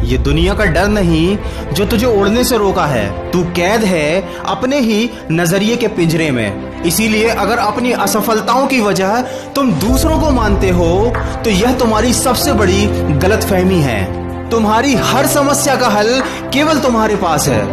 ये दुनिया का डर नहीं जो तुझे उड़ने से रोका है। तू कैद है अपने ही नजरिए के पिंजरे में। इसीलिए अगर अपनी असफलताओं की वजह तुम दूसरों को मानते हो तो यह तुम्हारी सबसे बड़ी गलतफहमी है। तुम्हारी हर समस्या का हल केवल तुम्हारे पास है,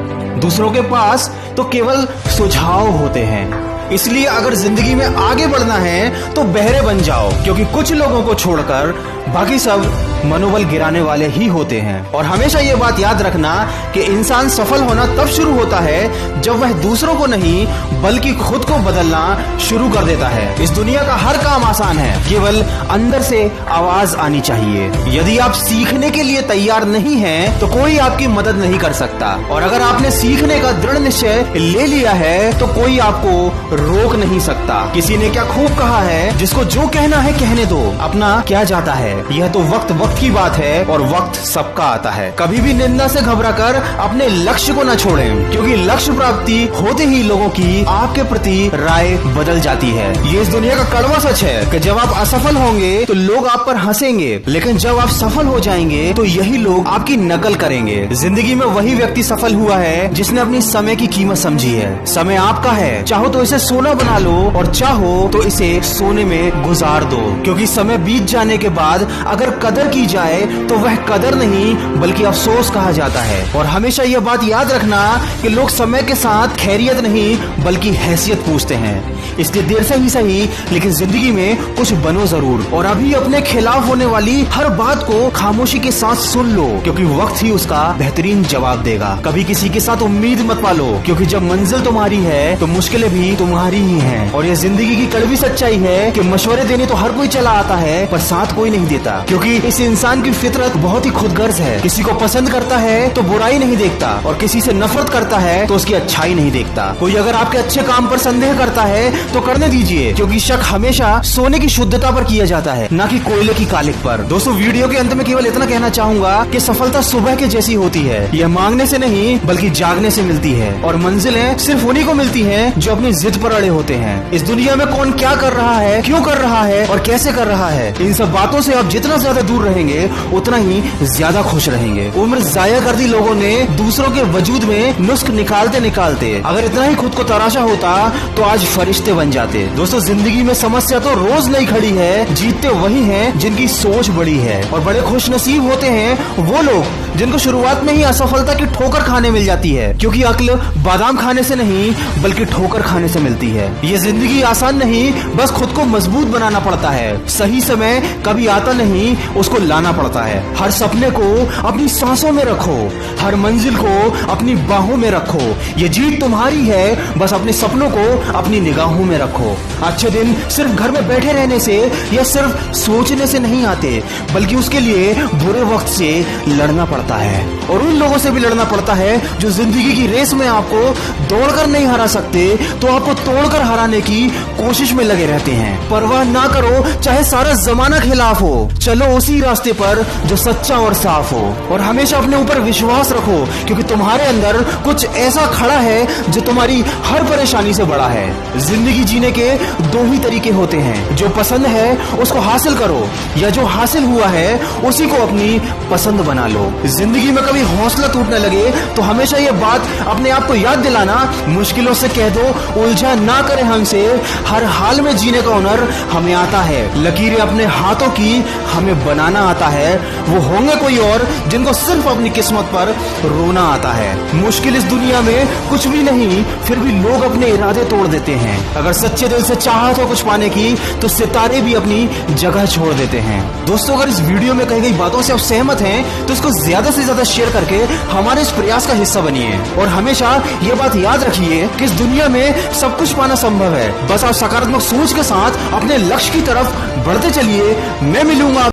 दूसरों के पास तो केवल सुझाव होते हैं। इसलिए अगर जिंदगी में आगे बढ़ना है तो बहरे बन जाओ, क्योंकि कुछ लोगों को छोड़कर बाकी सब मनोबल गिराने वाले ही होते हैं। और हमेशा ये बात याद रखना कि इंसान सफल होना तब शुरू होता है जब वह दूसरों को नहीं बल्कि खुद को बदलना शुरू कर देता है। इस दुनिया का हर काम आसान है, केवल अंदर से आवाज आनी चाहिए। यदि आप सीखने के लिए तैयार नहीं हैं, तो कोई आपकी मदद नहीं कर सकता। और अगर आपने सीखने का दृढ़ निश्चय ले लिया है तो कोई आपको रोक नहीं सकता। किसी ने क्या खूब कहा है, जिसको जो कहना है कहने दो, अपना क्या जाता है। यह तो वक्त की बात है और वक्त सबका आता है। कभी भी निंदा से घबराकर अपने लक्ष्य को न छोड़ें, क्योंकि लक्ष्य प्राप्ति होते ही लोगों की आपके प्रति राय बदल जाती है। ये इस दुनिया का कड़वा सच है कि जब आप असफल होंगे तो लोग आप पर हंसेंगे, लेकिन जब आप सफल हो जाएंगे तो यही लोग आपकी नकल करेंगे। जिंदगी में वही व्यक्ति सफल हुआ है जिसने अपनी समय की कीमत समझी है। समय आपका है, चाहो तो इसे सोना बना लो और चाहो तो इसे सोने में गुजार दो, क्योंकि समय बीत जाने के बाद अगर कदर की जाए तो वह कदर नहीं बल्कि अफसोस कहा जाता है। और हमेशा यह बात याद रखना कि लोग समय के साथ खैरियत नहीं बल्कि हैसियत पूछते हैं। इसलिए देर से ही सही लेकिन जिंदगी में कुछ बनो जरूर। और अभी अपने खिलाफ होने वाली हर बात को खामोशी के साथ सुन लो, क्योंकि वक्त ही उसका बेहतरीन जवाब देगा। कभी किसी के साथ उम्मीद मत पालो, क्योंकि जब मंजिल तुम्हारी है तो मुश्किलें भी तुम्हारी ही हैं। और ये जिंदगी की कड़वी सच्चाई है कि मशवरे देने तो हर कोई चला आता है, पर साथ कोई नहीं देता, क्योंकि इस इंसान की फितरत बहुत ही खुदगर्ज है। किसी को पसंद करता है तो बुराई नहीं देखता, और किसी से नफरत करता है तो उसकी अच्छाई नहीं देखता। कोई अगर आपके अच्छे काम पर संदेह करता है तो करने दीजिए, क्योंकि शक हमेशा सोने की शुद्धता पर किया जाता है, न कि कोयले की कालिक पर। दोस्तों, वीडियो के अंत में केवल इतना कहना चाहूंगा कि सफलता सुबह के जैसी होती है। यह मांगने से नहीं बल्कि जागने से मिलती है, और मंजिलें सिर्फ उन्हीं को मिलती हैं जो अपनी जिद पर अड़े होते हैं। इस दुनिया में कौन क्या कर रहा है, क्यों कर रहा है और कैसे कर रहा है, इन सब बातों से आप जितना ज्यादा दूर रहेंगे उतना ही ज्यादा खुश रहेंगे। उम्र जाया कर दी लोगों ने दूसरों के वजूद में नुस्ख निकालते निकालते। अगर इतना ही खुद को तराशा होता तो आज फरिश्ते बन जाते। दोस्तों, जिंदगी में समस्या तो रोज नहीं खड़ी है, जीतते वही हैं जिनकी सोच बड़ी है। और बड़े खुश नसीब होते हैं वो लोग जिनको शुरुआत में ही असफलता की ठोकर खाने मिल जाती है, क्योंकि अक्ल बादाम खाने से नहीं बल्कि ठोकर खाने से मिलती है। ये जिंदगी आसान नहीं, बस खुद को मजबूत बनाना पड़ता है। सही समय कभी आता नहीं, उसको लाना पड़ता है। हर सपने को अपनी सांसों में रखो, हर मंजिल को अपनी बाहों में रखो। ये जीत तुम्हारी है, बस अपने सपनों को अपनी निगाहों में रखो। अच्छे दिन सिर्फ घर में बैठे रहने से या सिर्फ सोचने से नहीं आते, बल्कि उसके लिए बुरे वक्त से लड़ना पड़ता है। और उन लोगों से भी लड़ना पड़ता है जो जिंदगी की रेस में आपको दौड़कर नहीं हरा सकते तो आपको तोड़कर हराने की कोशिश में लगे रहते हैं। परवाह ना करो चाहे सारा जमाना खिलाफ हो, चलो उसी रास्ते पर जो सच्चा और साफ हो। और हमेशा अपने ऊपर विश्वास रखो, क्योंकि तुम्हारे अंदर कुछ ऐसा खड़ा है जो तुम्हारी हर परेशानी से बड़ा है। जिंदगी जीने के दो ही तरीके होते हैं, जो पसंद है उसको हासिल करो, या जो हासिल हुआ है उसी को अपनी पसंद बना लो। जिंदगी में कभी हौसला टूटने लगे तो हमेशा ये बात अपने आप को याद दिलाना, मुश्किलों से कह दो उलझा ना करे हमसे, हर हाल में जीने का हुनर हमें आता है। लकीरें अपने हाथों की हमें बनाना आता है। वो होंगे कोई और जिनको सिर्फ अपनी किस्मत पर रोना आता है। मुश्किल इस दुनिया में कुछ भी नहीं, फिर भी लोग अपने इरादे तोड़ देते हैं। अगर सच्चे दिल से चाहत हो कुछ पाने की तो सितारे भी अपनी जगह छोड़ देते हैं। दोस्तों, अगर इस वीडियो में कही गई बातों से आप सहमत हैं तो इसको ज्यादा से ज्यादा शेयर करके हमारे इस प्रयास का हिस्सा बनिए। और हमेशा ये बात याद रखिए कि इस दुनिया में सब कुछ पाना संभव है, बस आप सकारात्मक सोच के साथ अपने लक्ष्य की तरफ बढ़ते चलिए। मैं मिलूंगा